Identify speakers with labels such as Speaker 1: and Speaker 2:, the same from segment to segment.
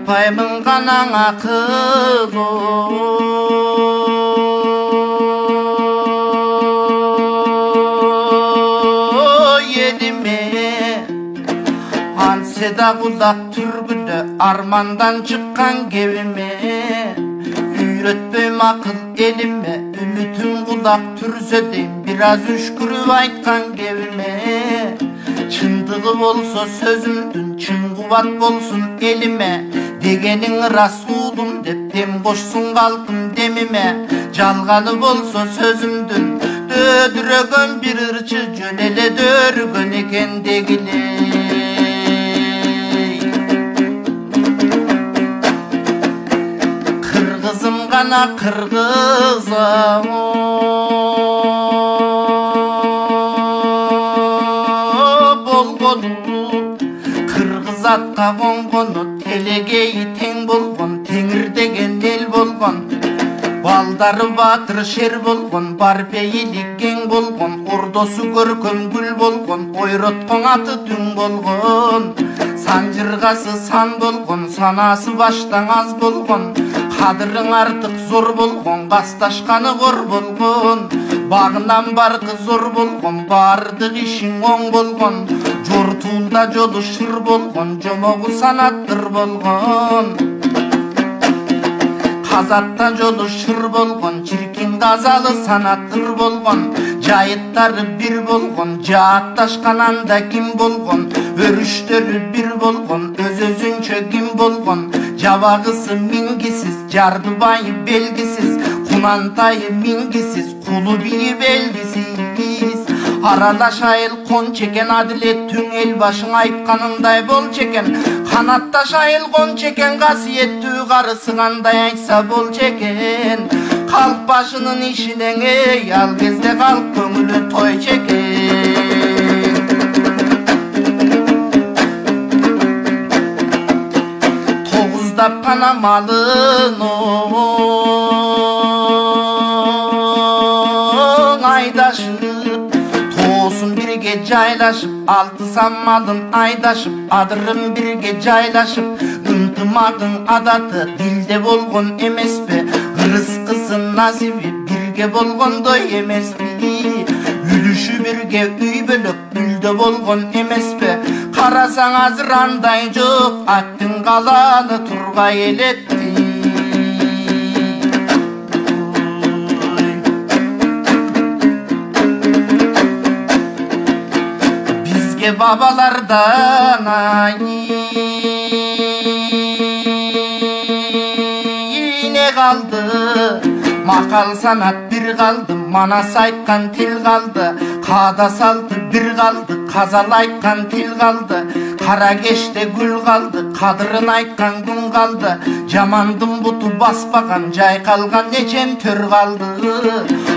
Speaker 1: Aytpаймын канаңа кызым елиме Ансе да кудак түргүдө армандан чыккан кебиме Үйрөтпөйм акыл элиме үмүтүм кудак түрсө дейм бир аз үшкүрүп айткан кебиме Чындыгы болсо сөзүмдүн чын кубат болсун элиме Дегениң рас уулум деп дем кошсун калкым демиме Жалганы болсо сөзүмдүн дөдүрөгөн бир ырчы жөн эле дөөргөн экен дегиле Кыргызым гана кыргызым Кыргыз атка конгону телегеи тең болгон теңир деген эл болгон Балдары батыр шер болгон бар пейили кең болгон ордосу көркөм гүл болгон ойроткон аты түң болгон санжыргасы сан болгон санасы баштан аз болгон кадырың артык зор болгон касташканы кор болгон багынан баркы зор болгон бардык ишиң оң болгон жортуулда жолу шыр болгон жомогу санаттыр болгон Казатта жолу шыр болгон чиркин казалы санаттыр болгон жайыттары бир болгон жаатташкан анда ким болгон өрүштөрү бир болгон өз-өзүнчө ким болгон жабагысы мингисиз жардыбайы белгисиз кунантайы мингисиз кулу бийи белгисиз аралаш айыл кон чекен адилет түң эл башың айтканындай болчу экен канатташ айыл кон чекен касиеттүү карысы кандай айтса болчу экен калк башынын ишинен эй ал кезде калк көңүлү тойчу экен тогуздап гана малын айдашып тоосун бирге жайлашып алты саммалын айдашып адырын бирге жайлашып ынтымагың адаты дилде болгон эмеспи ырыскысы насиби бирге болгондой эмеспи үлүшү бирге үй бөлөк гүлдө болгон эмеспи карасаң азыр андай жок аттың каланы тургай элетти Babalardan yine kaldı Makal sanat bir kaldı Manas aytkan til kaldı Kada saldı bir kaldı Kazal aytkan til kaldı Kara geçte gül kaldı Kadırın aytkan gün kaldı Jamandın butu baspagan Jay kalgan neçen tör kaldı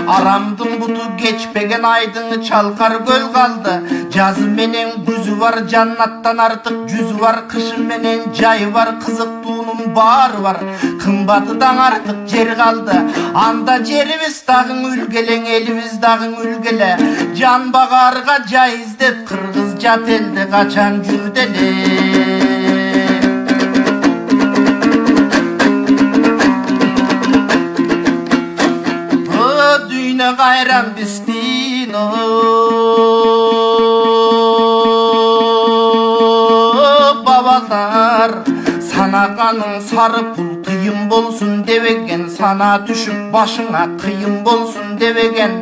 Speaker 1: Aramdın butu geçpegen aydıны çalkar göl kaldı Жазы менен күзү бар жаннаттан артык жүзү бар кышы менен жайы бар кызыктуунун баары бар кымбатыдан артык жер калды анда жерибиз дагы үлгелең элибиз дагы үлгеле жан багарга жай издеп кыргыз жат элде качан жүрдү эле дүйнө кайран биздин Санаганың сары пул кыйын болсун дебеген Сана түшүп башыңа кыйын болсун дебеген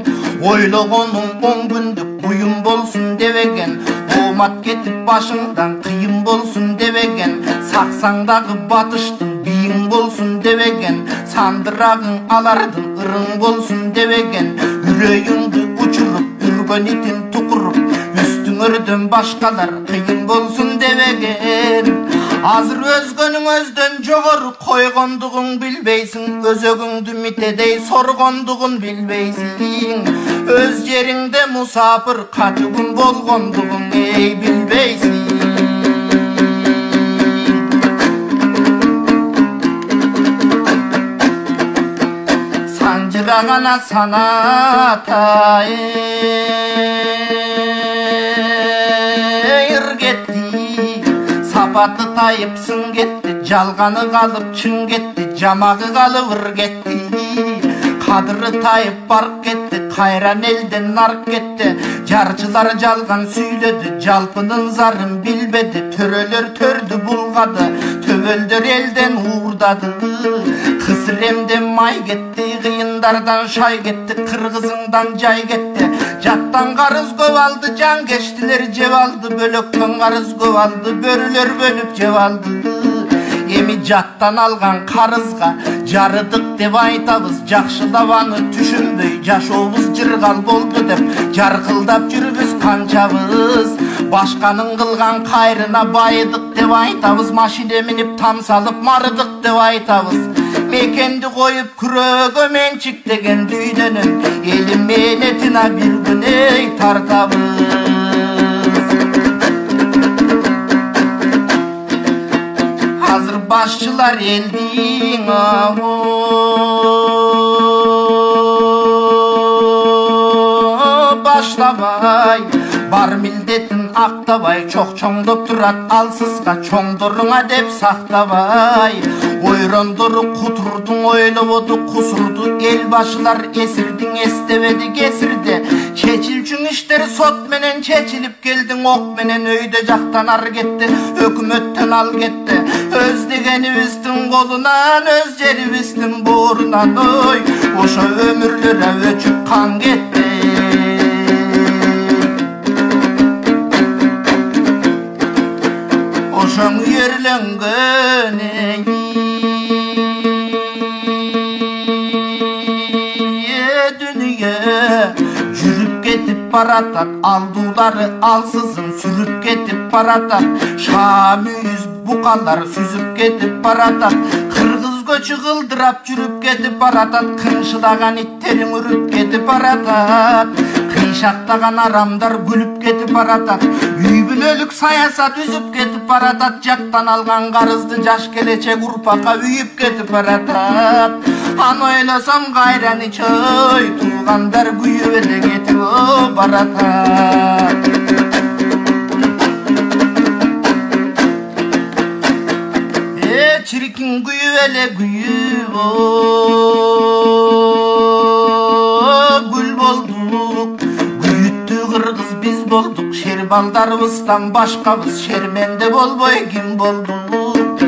Speaker 1: Ойлогонуң 10 күндүк буюм болсун дебеген Оомат кетип башыңдан кыйын болсун дебеген Саксаң дагы батыштын бийиң болсун дебеген Сандырагың алардын ырың болсун дебеген Үрөйүңдү учуруп үргөн итин тукуруп Үстүңөрдөн башкалар кыйын болсун дебеген Азыр өзгөнүң өздөн жогору койгондугуң билбейсиң Өзөгүңдү митедей соргондугун билбейсиң Өз жериңде мусапыр качугун болгондугуң эй билбейсиң Санжырагана санатай Сапаты тайып сын кетти жалганы калып чын кетти, жамагы калып ыр кетти. Kadırı tayıp bark etti, kayran elden nark etti. Jarcılar жалган süyledi, жалпынын zарын bilbedi. Törölөр tördü bulgadı, tövöldör elden uğurdadı. Kısıremden may getti, kıyındardan şay getti, kırgızından cay getti. Jattan karız köp aldı, can geçtiler jep aldı. Bölökten karız köp aldı, börülөр bölüp jep aldı. Emi jattan algan karızga jarıdık dep aytabız. Jakşılabаны түшүнбөй жашообуз жыргал болду деп жаркылдап жүрбүз канчабыз. Башканын кылган кайрына байыдык деп айтабыз. Машине минип там салып марыдык деп айтабыз. Мекенди коюп күрөөгө менчиктеген дүйнөнүн элим мээнетине бир күн эй тартабыз. Hazır başçılar eldin başlamay. Бар милдетин актабай, чок чоңдоп турат алсызга чоңдоруңа деп сактабай. Ойрондору кутурдуң ойлободу кусурду, эл башылар эсирдиң эстебеди кесирди. Чечилчүң иштер сот менен чечилип келдиң, ок менен өйдө жактан ар кетти, өкмөттөн ал кетти. Өз дегенибиздин колунан, өз жерибиздин боорунан, ой, ошо өмүрлөрө өчүп кан кетти. Ошоң үйөрленген дүнүйө жүрүп кетип баратат, алдуулары алсызын сүрүп кетип баратат. Шамүйүз букалар сүзүп кетип баратат, кыргыз көчү кылдырап жүрүп кетип баратат. Кыңшылаган иттериң үрүп кетип баратат, кыйшактаган арамдар күлүп кетип баратат. Үй бүлөлүк саясат үзүп кетип баратат, жаттан алган карызды жаш келечек урпакка үйүп кетип баратат. Аны ойлосом кайран ичой, туугандар күйүп эле кетип баратат. Çirkin kuyup ele kuyup gül bolduk. Güyüttü kırgız biz bolduk, şerbaldarыбыздан başkabız şermende bolboy kim bolduk.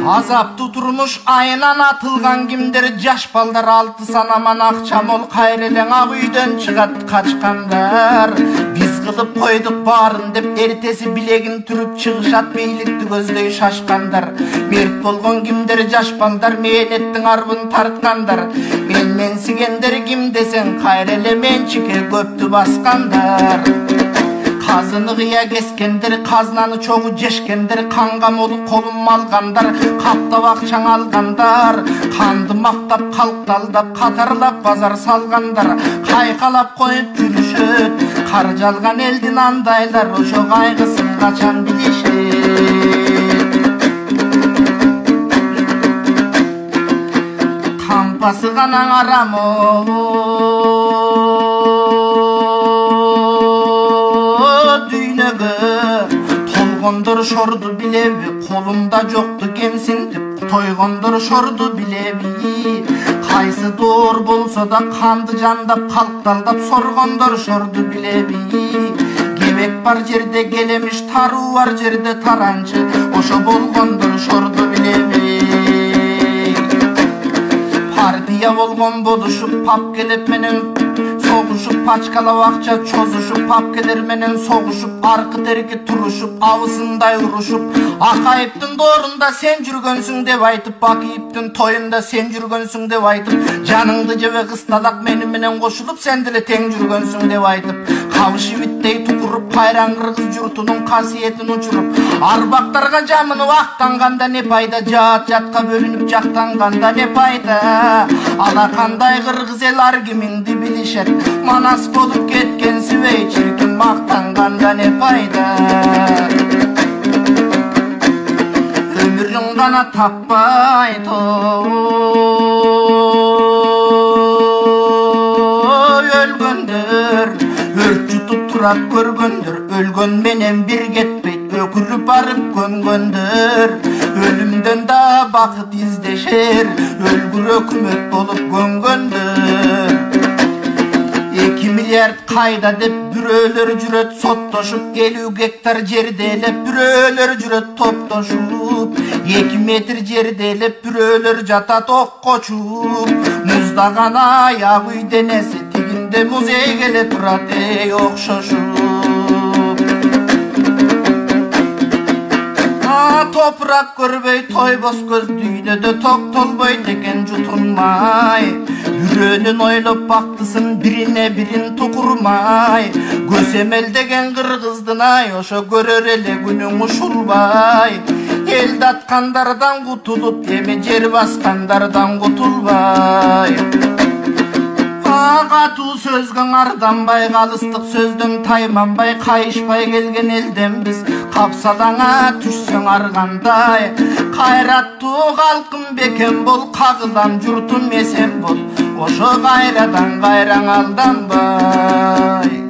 Speaker 1: Azapты турмуш айынан атылган кимдер, жаш балдар алты санаман акчамол кайрелең ак үйдөн чыгат качкандар. Биз кылып койдук баарын деп эртеси билегин түрүп чыгышат, бийликти көздөй шашкандар. Мерт болгон кимдер, жаш балдар мээнеттин арбын тарткандар. Менсигендер ким десең, кайреле менчике көптү баскандар. Казыны кыя кескендер, казнаны чогу жешкендер, канга молу колун алгандар, каптап акчаң алгандар. Канды мактап, калкты алдап, катарлап базар салгандар. Кайкалап коюп жүрүшөт, каржы алган элдин андайлар, ошо кайгысын качан билишет. Кампасы канаң арамо Толгондор шорду билеби, колумда жокту кемсиндип, тойгондор шорду билеби. Кайсы доор болсо да канды жандап, калкталдап соргондор шорду билеби. Кебек бар жерде келемиш, таруу бар жерде таранчы, ошо болгондор шорду билеби. Партия болгон болушуп, папкелеп менен согушуп, пачкалап акча чозушуп, папкелер менен согушуп, аркы терки турушуп, абысындай урушуп. Акайыптын доорунда сен жүргөнсүң деп айтып, Акииптин тоюнда сен жүргөнсүң деп айтып, жаныңды жебе кысталак мени менен кошулуп, сен деле тең жүргөнсүң деп айтып, кабыш ибиттей тукуруп, кайран кыргыз журтунун касиетин учуруп, арбактарга жамынып актанганда не пайда, жаат жатка бөлүнүп жактанганда не пайда. Алакандай кыргыз эл ар кимиңди билишет, манас болуп кеткен сүйөй чиркин мактанганда не пайда. Өмүрүң гана таппай той өлгөндөр, өрт жутуп турат көргөндөр, өлгөн менен бир кетпейт, Ökürüp barıp göngöndür Ölümden da bakıt izdeşer Ölgür ökümet bolup göngöndür 2 milyard kayda dep büröler cüret sottoşup gelü gektar jerdelep büröler cüret toptoşup 2 metr jerdelep büröler jata tok koçup muzdagан аяğı denesi tiginde muzey gele turate okşoşup toprak görbey toybos göz düynede tok tolboy teken jutunmay Yürönün oylop baktısın birine birin tukurmay Gösemel degen kırgızdın ay oşo görör ele günün uşulbay El datkandardan kutulup deme jer baskandardan kutulbay Faqatu sözgün ardanbay kalıstık sözdün taymanbay kayışbay gelgen elden biz kapsadana düşsün arganday Kayrattu kalkın beken bol kağılan jurtun mesen bol Oşo gayradan gayran aldanbay